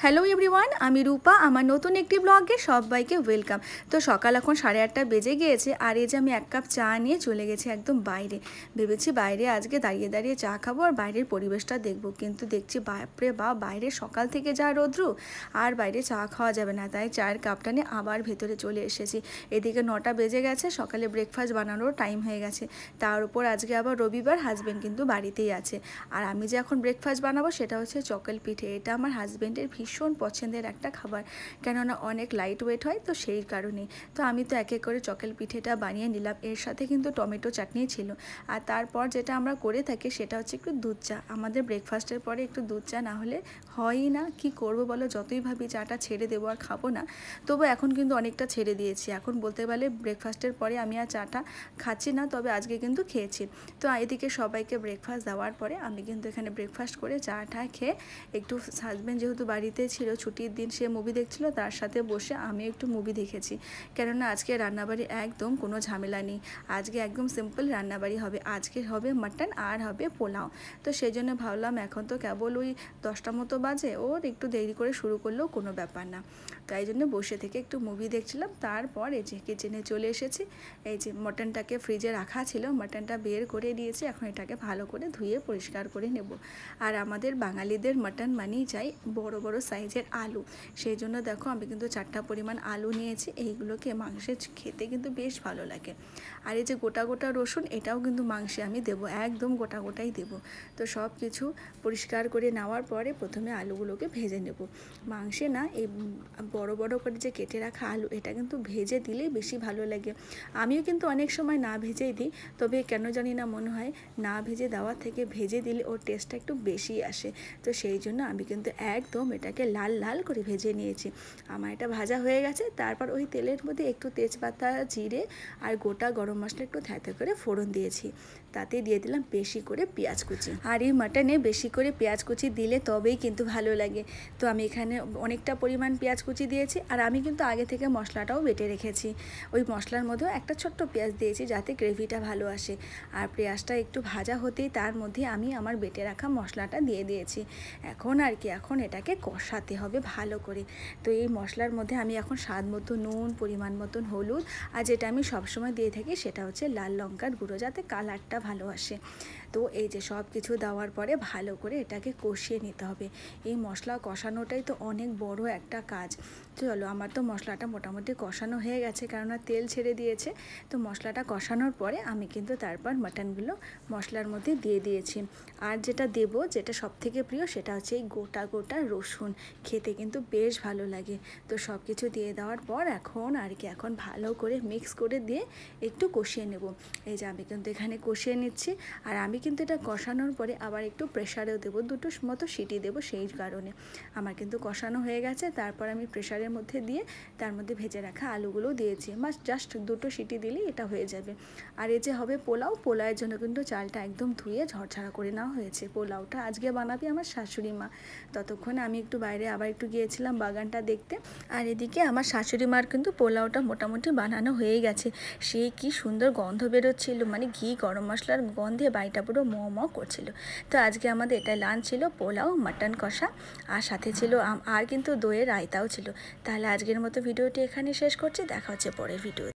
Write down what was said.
Hello everyone, আমি রূপা। আমার নতুন একটি ব্লগে সবাইকে ওয়েলকাম। তো সকাল এখন 8:30 বেজে গিয়েছে, আর এই যে আমি এক কাপ চা নিয়ে চলে গেছি একদম বাইরে। ভেবেছি বাইরে আজকে দাঁড়িয়ে দাঁড়িয়ে চা খাবো আর বাইরের পরিবেশটা দেখবো, কিন্তু দেখছি বাপরে বা বাইরে সকাল থেকে যা রোদ্রু, আর বাইরে চা খাওয়া যাবে না। তাই চায়ের কাপটা নিয়ে আবার ভেতরে চলে এসেছি। এদিকে 9টা বেজে গেছে, সকালে ব্রেকফাস্ট বানানোর টাইম হয়ে গেছে। তার উপর আজকে আবার রবিবার, হাজব্যান্ড কিন্তু বাড়িতেই আছে। আর আমি যে এখন ব্রেকফাস্ট বানাবো সেটা হচ্ছে চকল পিঠে। এটা আমার হাজব্যান্ডের ভীষণ পছন্দের একটা খাবার, কেননা অনেক লাইট ওয়েট হয়, তো সেই কারণেই। তো আমি তো এক এক করে চকল পিঠেটা বানিয়ে নিলাম। এর সাথে কিন্তু টমেটো চাটনি ছিল। আর তারপর যেটা আমরা করে থাকি সেটা হচ্ছে একটু দুধ চা। আমাদের ব্রেকফাস্টের পরে একটু দুধ চা না হলে হয়ই না। কি করব বলো, যতই ভাবি চাটা ছেড়ে দেবো আর খাবো না, তবু এখন কিন্তু অনেকটা ছেড়ে দিয়েছি। এখন বলতে পারলে ব্রেকফাস্টের পরে আমি আর চাটা খাচ্ছি না, তবে আজকে কিন্তু খেয়েছি। তো এদিকে সবাইকে ব্রেকফাস্ট দেওয়ার পরে আমি কিন্তু এখানে ব্রেকফাস্ট করে চাটা খেয়ে একটু, হাজব্যান্ড যেহেতু বাড়িতে ছিল, ছুটির দিন, সে মুভি দেখছিল, তার সাথে বসে আমি একটু মুভি দেখেছি। কেননা আজকে রান্নাবাড়ি একদম কোনো ঝামেলা নেই। আজকে একদম সিম্পল রান্নাবাড়ি হবে। আজকে হবে মাটন আর হবে পোলাও। তো সেই জন্য ভাবলাম এখন তো কেবল ওই 10টা মতো বাজে, ওর একটু দেরি করে শুরু করলেও কোনো ব্যাপার না। তাই জন্য বসে থেকে একটু মুভি দেখছিলাম। তারপর এই যে কিচেনে চলে এসেছি। এই যে মটনটাকে ফ্রিজে রাখা ছিল, মটনটা বের করে দিয়েছি। এখন এটাকে ভালো করে ধুয়ে পরিষ্কার করে নেব। আর আমাদের বাঙালিদের মটন মানেই চাই বড় বড় সাইজের আলু। সেই জন্য দেখো আমি কিন্তু 4টা পরিমাণ আলু নিয়েছি। এইগুলোকে মাংসে খেতে কিন্তু বেশ ভালো লাগে। আর এই যে গোটা গোটা রসুন, এটাও কিন্তু মাংসে আমি দেবো, একদম গোটা গোটাই দেবো। তো সব কিছু পরিষ্কার করে নেওয়ার পরে প্রথমে আলুগুলোকে ভেজে নেব। মাংসে না, এই বড় বড় করে যে কেটে রাখা আলু, এটা কিন্তু ভেজে দিলেই বেশি ভালো লাগে। আমিও কিন্তু অনেক সময় না ভেজেই দিই, তবে কেন জানি না মনে হয় না ভেজে দেওয়ার থেকে ভেজে দিলে ওর টেস্টটা একটু বেশি আসে। তো সেই জন্য আমি কিন্তু একদম এটাকে লাল লাল করে ভেজে নিয়েছি। আমার এটা ভাজা হয়ে গেছে। তারপর ওই তেলের মধ্যে একটু তেজপাতা, জিরে আর গোটা গরম মশলা একটু থেঁতে করে ফোড়ন দিয়েছি। তাতে দিয়ে দিলাম বেশি করে পেঁয়াজ কুচি। আর এই মাটনে বেশি করে পেঁয়াজ কুচি দিলে তবেই কিন্তু ভালো লাগে। তো আমি এখানে অনেকটা পরিমাণ পেঁয়াজ কুচি দিয়েছি। আর আমি কিন্তু আগে থেকে মশলাটাও বেটে রেখেছি। ওই মশলার মধ্যেও একটা ছোট্ট পেঁয়াজ দিয়েছি যাতে গ্রেভিটা ভালো আসে। আর পেঁয়াজটা একটু ভাজা হতেই তার মধ্যে আমি আমার বেটে রাখা মশলাটা দিয়ে দিয়েছি। এখন আর কি, এখন এটাকে কষাতে হবে ভালো করে। তো এই মশলার মধ্যে আমি এখন স্বাদ মতো নুন, পরিমাণ মতন হলুদ, আর যেটা আমি সবসময় দিয়ে থাকি সেটা হচ্ছে লাল লঙ্কার গুঁড়ো, যাতে কালারটা ভালো আসে। তো এই যে সব কিছু দেওয়ার পরে ভালো করে এটাকে কষিয়ে নিতে হবে। এই মশলা কষানোটাই তো অনেক বড় একটা কাজ। চলো, আমার তো মশলাটা মোটামুটি কষানো হয়ে গেছে, কেননা তেল ছেড়ে দিয়েছে। তো মশলাটা কষানোর পরে আমি কিন্তু তারপর মাটনগুলো মশলার মধ্যে দিয়ে দিয়েছি। আর যেটা দেবো, যেটা সবথেকে প্রিয়, সেটা হচ্ছে এই গোটা গোটা রসুন। খেতে কিন্তু বেশ ভালো লাগে। তো সব কিছু দিয়ে দেওয়ার পর এখন আর কি, এখন ভালো করে মিক্স করে দিয়ে একটু কষিয়ে নেব। এই যে আমি কিন্তু এখানে কষিয়ে নিচ্ছি। আর আমি কিন্তু এটা কষানোর পরে আবার একটু প্রেশারেও দেবো, 2টো মতো সিটি দেবো। সেই কারণে আমার কিন্তু কষানো হয়ে গেছে। তারপর আমি প্রেশারের মধ্যে দিয়ে তার মধ্যে ভেজে রাখা আলুগুলো দিয়েছি। বাস জাস্ট 2টো সিটি দিলেই এটা হয়ে যাবে। আর এই যে হবে পোলাও। পোলাওয়ের জন্য কিন্তু চালটা একদম ধুয়ে ঝরঝরা করে নেওয়া হয়েছে। পোলাওটা আজকে বানাবে আমার শাশুড়ি মা। ততক্ষণে আমি একটু বাইরে আবার একটু গিয়েছিলাম বাগানটা দেখতে। আর এদিকে আমার শাশুড়ি মার কিন্তু পোলাওটা মোটামুটি বানানো হয়ে গেছে। সে কি সুন্দর গন্ধ বেরোচ্ছিল, মানে ঘি গরম মশলার গন্ধে বাড়িটা পুরো ম ম করছিল। তো আজকে আমাদের এটা লাঞ্চ ছিল, পোলাও, মাটন কষা, আর সাথে ছিল আর কিন্তু দইয়ের রায়তাও ছিল। তাহলে আজকের মতো ভিডিওটি এখানে শেষ করছি। দেখা হচ্ছে পরের ভিডিও।